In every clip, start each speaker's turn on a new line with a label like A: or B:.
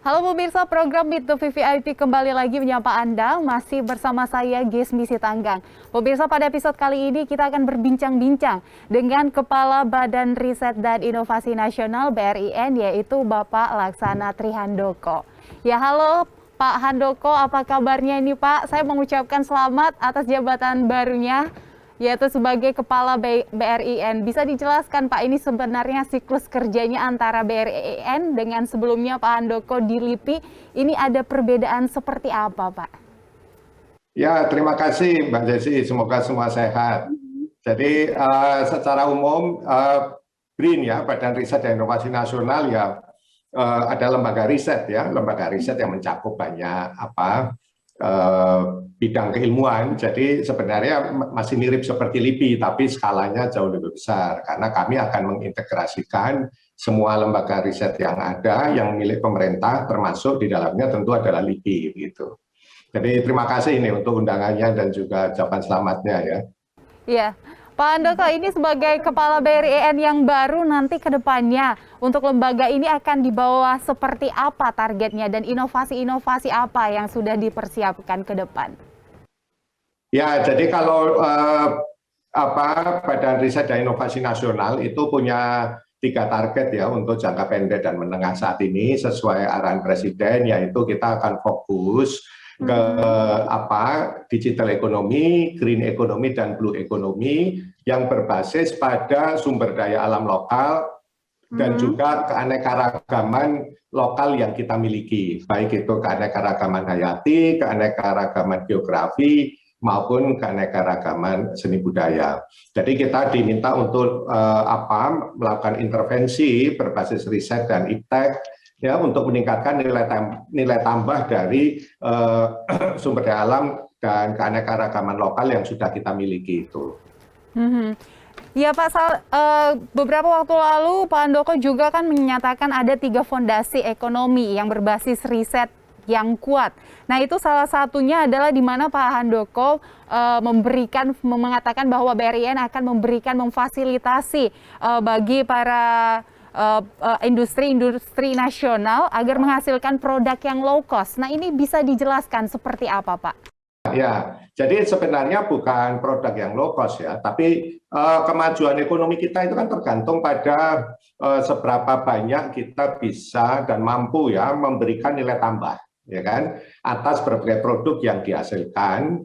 A: Halo pemirsa, program Meet the VVIP kembali lagi menyapa Anda, masih bersama saya Gesmi Sitanggang. Pemirsa, pada episode kali ini kita akan berbincang-bincang dengan Kepala Badan Riset dan Inovasi Nasional BRIN, yaitu Bapak Laksana Trihandoko. Ya, halo Pak Handoko, apa kabarnya ini Pak? Saya mengucapkan selamat atas jabatan barunya, yaitu sebagai Kepala BRIN. Bisa dijelaskan Pak, ini sebenarnya siklus kerjanya antara BRIN dengan sebelumnya Pak Handoko di LIPI, ini ada perbedaan seperti apa Pak?
B: Ya, terima kasih Mbak Desi, semoga semua sehat. Jadi secara umum BRIN ya, Badan Riset dan Inovasi Nasional ya ada lembaga riset ya, lembaga riset yang mencakup banyak bidang keilmuan. Jadi sebenarnya masih mirip seperti LIPI, tapi skalanya jauh lebih besar karena kami akan mengintegrasikan semua lembaga riset yang ada yang milik pemerintah, termasuk di dalamnya tentu adalah LIPI gitu. Jadi terima kasih ini untuk undangannya dan juga ucapan selamatnya ya.
A: Iya, Pak Handoko, ini sebagai Kepala BRIN yang baru nanti ke depannya untuk lembaga ini akan dibawa seperti apa targetnya dan inovasi-inovasi apa yang sudah dipersiapkan ke depan?
B: Ya, jadi kalau Badan Riset dan Inovasi Nasional itu punya 3 target ya untuk jangka pendek dan menengah saat ini sesuai arahan Presiden, yaitu kita akan fokus ke digital ekonomi, green ekonomi dan blue ekonomi yang berbasis pada sumber daya alam lokal dan juga keanekaragaman lokal yang kita miliki, baik itu keanekaragaman hayati, keanekaragaman geografi maupun keanekaragaman seni budaya. Jadi kita diminta untuk melakukan intervensi berbasis riset dan iptek ya untuk meningkatkan nilai tambah dari sumber daya alam dan keanekaragaman lokal yang sudah kita miliki itu.
A: Ya Pak, beberapa waktu lalu Pak Handoko juga kan menyatakan ada 3 fondasi ekonomi yang berbasis riset yang kuat. Nah itu salah satunya adalah di mana Pak Handoko mengatakan bahwa BRIN akan memfasilitasi bagi para industri nasional agar menghasilkan produk yang low cost. Nah ini bisa dijelaskan seperti apa Pak?
B: Ya, jadi sebenarnya bukan produk yang low cost ya, tapi kemajuan ekonomi kita itu kan tergantung pada seberapa banyak kita bisa dan mampu ya memberikan nilai tambah, ya kan, atas berbagai produk yang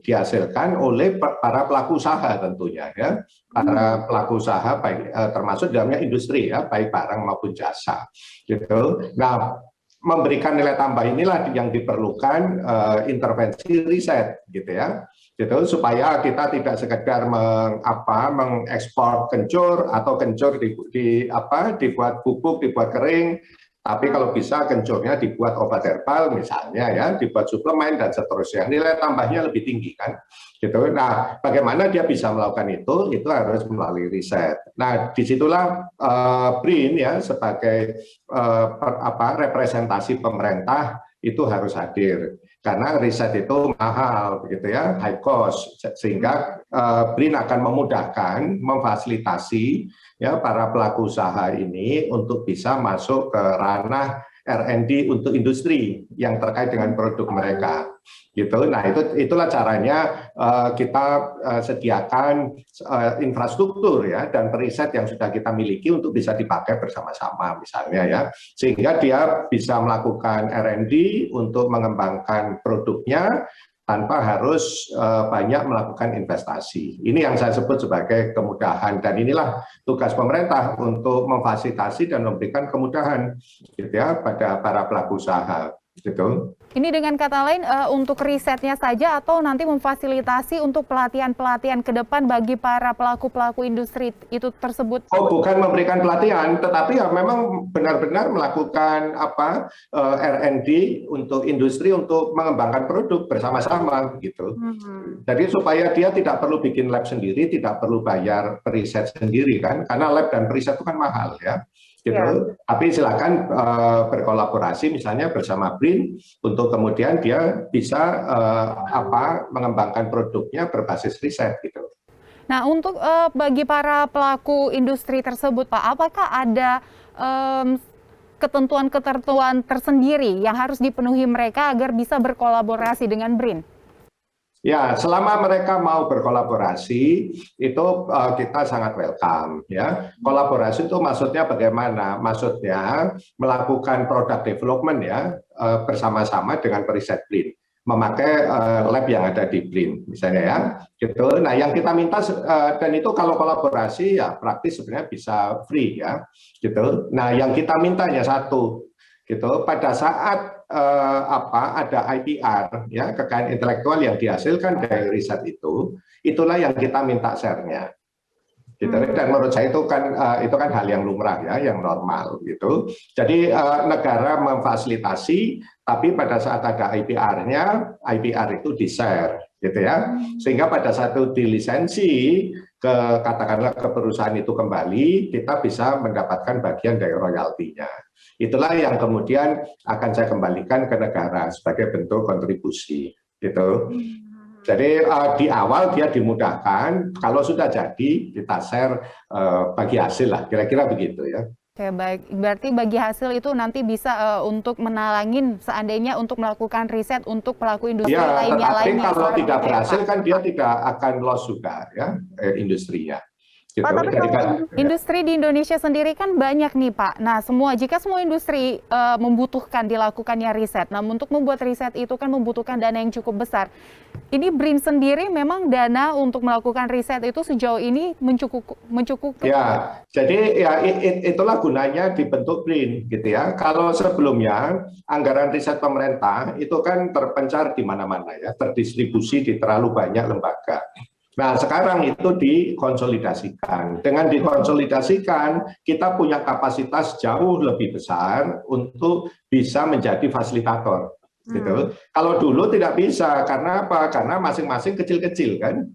B: dihasilkan oleh para pelaku usaha tentunya ya, para pelaku usaha baik termasuk dalamnya industri ya, baik barang maupun jasa, gitu. Nah, memberikan nilai tambah inilah yang diperlukan intervensi riset gitu ya, gitu supaya kita tidak sekedar mengekspor kencur atau kencur dibuat bubuk, dibuat kering, tapi kalau bisa kencurnya dibuat obat herbal misalnya ya, dibuat suplemen dan seterusnya, nilai tambahnya lebih tinggi kan gitu. Nah, bagaimana dia bisa melakukan itu harus melalui riset. Nah, disitulah BRIN ya sebagai representasi pemerintah itu harus hadir karena riset itu mahal begitu ya, high cost, sehingga BRIN akan memudahkan, memfasilitasi ya para pelaku usaha ini untuk bisa masuk ke ranah R&D untuk industri yang terkait dengan produk mereka gitu. Nah, itulah caranya kita sediakan infrastruktur ya dan periset yang sudah kita miliki untuk bisa dipakai bersama-sama misalnya ya, sehingga dia bisa melakukan R&D untuk mengembangkan produknya tanpa harus banyak melakukan investasi. Ini yang saya sebut sebagai kemudahan, dan inilah tugas pemerintah untuk memfasilitasi dan memberikan kemudahan gitu ya pada para pelaku usaha gitu.
A: Ini dengan kata lain untuk risetnya saja atau nanti memfasilitasi untuk pelatihan-pelatihan ke depan bagi para pelaku-pelaku industri itu tersebut?
B: Oh, bukan memberikan pelatihan, tetapi ya memang benar-benar melakukan R&D untuk industri untuk mengembangkan produk bersama-sama gitu. Jadi supaya dia tidak perlu bikin lab sendiri, tidak perlu bayar periset sendiri kan, karena lab dan periset itu kan mahal ya. Gitu. Ya. Tapi silakan berkolaborasi misalnya bersama BRIN untuk kemudian dia bisa mengembangkan produknya berbasis riset gitu.
A: Nah, untuk bagi para pelaku industri tersebut, Pak, apakah ada ketentuan-ketentuan tersendiri yang harus dipenuhi mereka agar bisa berkolaborasi dengan BRIN?
B: Ya, selama mereka mau berkolaborasi, itu kita sangat welcome. Ya, kolaborasi itu maksudnya bagaimana? Maksudnya melakukan product development ya bersama-sama dengan periset BRIN, memakai lab yang ada di BRIN, misalnya ya. Gitu. Nah, yang kita minta dan itu kalau kolaborasi ya praktis sebenarnya bisa free ya. Gitu. Nah, yang kita mintanya satu, gitu pada saat ada IPR ya kekayaan intelektual yang dihasilkan dari riset itu, itulah yang kita minta share-nya gitu. Dan menurut saya itu kan hal yang lumrah ya, yang normal gitu. Jadi negara memfasilitasi, tapi pada saat ada IPR-nya, IPR itu di-share gitu ya, sehingga pada satu dilisensi katakanlah ke perusahaan itu kembali, kita bisa mendapatkan bagian dari royaltinya. Itulah yang kemudian akan saya kembalikan ke negara sebagai bentuk kontribusi gitu. Jadi di awal dia dimudahkan, kalau sudah jadi kita share bagi hasil lah, kira-kira begitu ya.
A: Oke, baik. Berarti bagi hasil itu nanti bisa untuk menalangin seandainya untuk melakukan riset untuk pelaku industri
B: ya,
A: lainnya.
B: Tetapi kalau tidak berhasil kan dia tidak akan loss juga ya industrinya. Gitu.
A: Pak, tapi kalau industri di Indonesia sendiri kan banyak nih Pak. Nah, jika semua industri membutuhkan dilakukannya riset, nah untuk membuat riset itu kan membutuhkan dana yang cukup besar. Ini BRIN sendiri memang dana untuk melakukan riset itu sejauh ini mencukupi?
B: Ya, jadi ya itulah gunanya dibentuk BRIN gitu ya. Kalau sebelumnya anggaran riset pemerintah itu kan terpencar di mana-mana ya, terdistribusi di terlalu banyak lembaga. Nah, sekarang itu dikonsolidasikan. Dengan dikonsolidasikan, kita punya kapasitas jauh lebih besar untuk bisa menjadi fasilitator. Gitu. Kalau dulu tidak bisa, karena apa? Karena masing-masing kecil-kecil kan,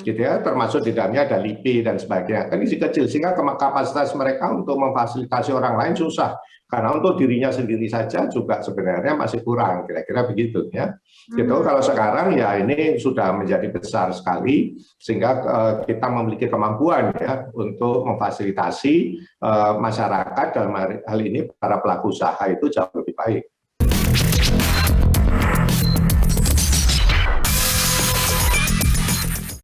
B: gitu ya. Termasuk di dalamnya ada LIPI dan sebagainya. Kan isi kecil, sehingga kapasitas mereka untuk memfasilitasi orang lain susah. Karena untuk dirinya sendiri saja juga sebenarnya masih kurang, kira-kira begitu ya. Gitu. Kalau sekarang ya ini sudah menjadi besar sekali, sehingga kita memiliki kemampuan ya untuk memfasilitasi masyarakat dalam hal ini para pelaku usaha itu jauh lebih baik.